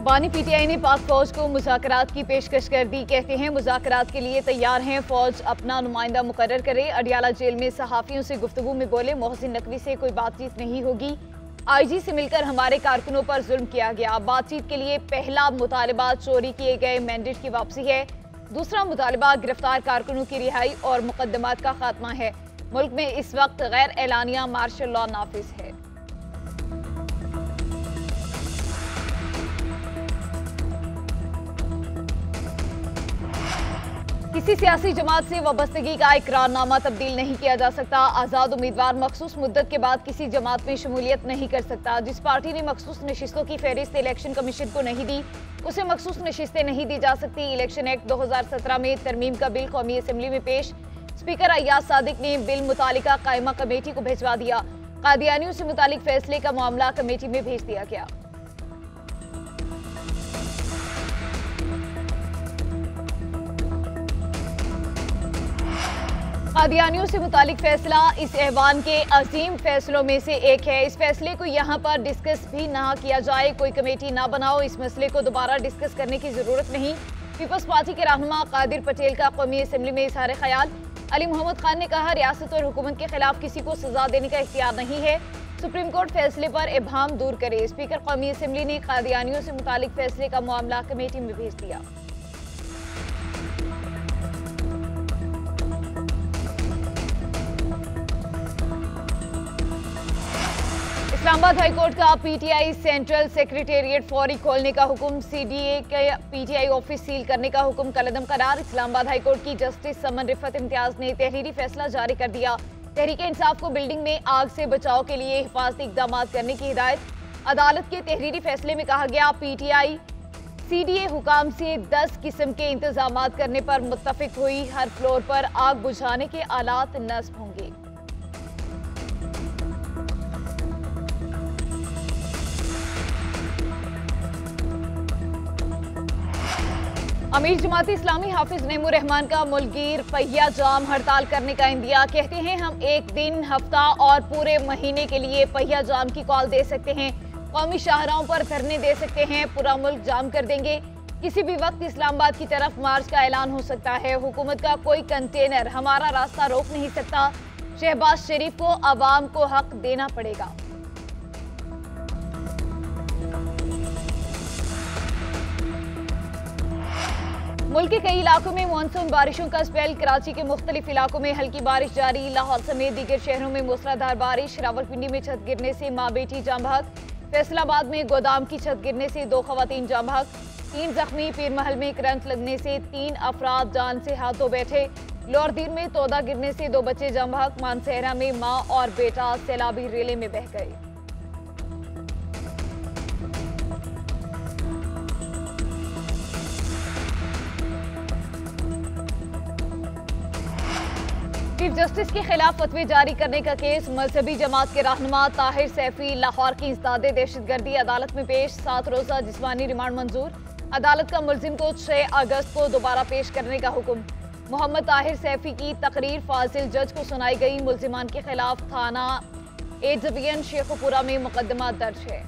बानी पीटीआई ने पाक फौज को मुज़ाकरात की पेशकश कर दी। कहते हैं मुज़ाकरात के लिए तैयार हैं, फौज अपना नुमाइंदा मुकर्रर करे। अडियाला जेल में सहाफ़ियों से गुफ्तगू में बोले मोहसिन नकवी से कोई बातचीत नहीं होगी। आईजी से मिलकर हमारे कारकुनों पर जुल्म किया गया। बातचीत के लिए पहला मुतालबा चोरी किए गए मैंडेट की वापसी है। दूसरा मुतालबा गिरफ्तार कारकुनों की रिहाई और मुकदमात का खात्मा है। मुल्क में इस वक्त गैर एलानिया मार्शल लॉ नाफिज है। किसी सियासी जमात से वाबस्तगी का इकरारनामा तब्दील नहीं किया जा सकता। आज़ाद उम्मीदवार मखसूस मुद्दत के बाद किसी जमात में शमूलियत नहीं कर सकता। जिस पार्टी ने मखसूस नशिस्तों की फहरिस्त इलेक्शन कमीशन को नहीं दी, उसे मखसूस नशिस्तें नहीं दी जा सकती। इलेक्शन एक्ट 2017 में तरमीम का बिल कौमी असम्बली में पेश। स्पीकर अय्याज सादिक ने बिल मुतालिका कायमा कमेटी को भिजवा दिया। कादियानियों से मुतालिक फैसले का मामला कमेटी में भेज दिया गया। कादियानियों से मुतालिक फैसला इस ऐवान के अजीम फैसलों में से एक है। इस फैसले को यहाँ पर डिस्कस भी ना किया जाए, कोई कमेटी ना बनाओ, इस मसले को दोबारा डिस्कस करने की जरूरत नहीं। पीपल्स पार्टी के रहनुमा कादिर पटेल का कौमी असम्बली में इज़हार ख्याल। अली मोहम्मद खान ने कहा रियासत और हुकूमत के खिलाफ किसी को सजा देने का इख्तियार नहीं है। सुप्रीम कोर्ट फैसले पर इबहम दूर करे। स्पीकर कौमी असम्बली ने कादियानियों से मुतालिक फैसले का मामला कमेटी में भेज दिया। इस्लामाबाद हाईकोर्ट का पीटीआई सेंट्रल सेक्रेटेरिएट फौरी खोलने का हुक्म। सीडीए के पीटीआई ऑफिस सील करने का हुक्म कलअदम करार। इस्लामाबाद हाईकोर्ट की जस्टिस समन रिफत इम्तियाज ने तहरीरी फैसला जारी कर दिया। तहरीक इंसाफ को बिल्डिंग में आग से बचाव के लिए हिफाजती इकदाम करने की हिदायत। अदालत के तहरीरी फैसले में कहा गया पीटीआई सीडीए हुकाम से 10 किस्म के इंतजाम करने पर मुत्तफिक हुई। हर फ्लोर पर आग बुझाने के आलात नस्ब होंगे। अमीर जमाती इस्लामी हाफिज नेमूर रहमान का मुल्कगीर पहिया जाम हड़ताल करने का इंदिया। कहते हैं हम एक दिन, हफ्ता और पूरे महीने के लिए पहिया जाम की कॉल दे सकते हैं। कौमी शाहराहों पर धरने दे सकते हैं। पूरा मुल्क जाम कर देंगे। किसी भी वक्त इस्लामाबाद की तरफ मार्च का ऐलान हो सकता है। हुकूमत का कोई कंटेनर हमारा रास्ता रोक नहीं सकता। शहबाज शरीफ को अवाम को हक देना पड़ेगा। मुल्क के कई इलाकों में मानसून बारिशों का स्पेल। कराची के मुख्तलिफ इलाकों में हल्की बारिश जारी। लाहौर समेत दीगर शहरों में मूसलाधार बारिश। रावलपिंडी में छत गिरने से माँ बेटी जाँ बहक। फैसलाबाद में गोदाम की छत गिरने से 2 खवातीन जाँ बहक। 3 जख्मी। पीरमहल में करंट लगने से 3 अफराद जान से हाथ धो बैठे। लोहरदीर में तोदा गिरने से 2 बच्चे जाँ बहक। मानसहरा में माँ और बेटा सैलाबी रेले में बह गए। चीफ जस्टिस के खिलाफ फतवे जारी करने का केस। मजहबी जमात के रहनुमा ताहिर सैफी लाहौर की इंसदाद दहशतगर्दी अदालत में पेश। 7 रोजा जिस्मानी रिमांड मंजूर। अदालत का मुलजिम को 6 अगस्त को दोबारा पेश करने का हुक्म। मोहम्मद ताहिर सैफी की तकरीर फाजिल जज को सुनाई गई। मुलजिमान के खिलाफ थाना एजबियन शेखुपुरा में मुकदमा दर्ज है।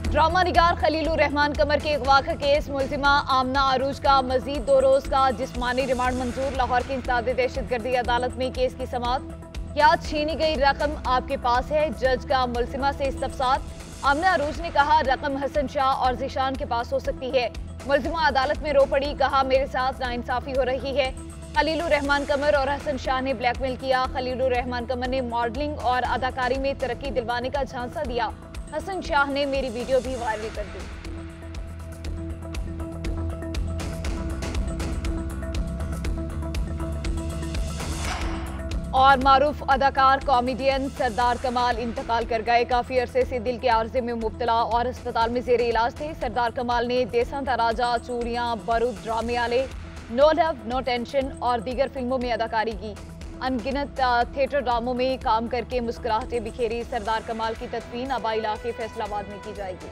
ड्रामा निगार खलीलुर रहमान कमर के अगवा का केस। मुलजिमा आमना अरूज का मजीद 2 रोज का जिस्मानी रिमांड मंजूर। लाहौर की इंसदाद दहशतगर्दी अदालत में केस की समाअत। क्या छीनी गई रकम आपके पास है? जज का मुलजिमा से इस्तफसार। आमना अरूज ने कहा रकम हसन शाह और जिशान के पास हो सकती है। मुलजिमा अदालत में रो पड़ी, कहा मेरे साथ नाइंसाफी हो रही है। खलीलुर रहमान कमर और हसन शाह ने ब्लैकमेल किया। खलीलुर रहमान कमर ने मॉडलिंग और अदाकारी में तरक्की दिलवाने का झांसा दिया। हसन शाह ने मेरी वीडियो भी वायरल कर दी। और मारूफ अदाकार कॉमेडियन सरदार कमाल इंतकाल कर गए। काफी अरसे से दिल के आर्जे में मुब्तला और अस्पताल में जेर इलाज थे। सरदार कमाल ने देसा तराजा, चूड़ियां, बारूद, ड्रामे आले, नो लव नो टेंशन और दीगर फिल्मों में अदाकारी की। अनगिनत थिएटर ड्रामों में काम करके मुस्कुराहटें बिखेरी। सरदार कमाल की तदफीन आबा इलाके फैसलाबाद में की जाएगी।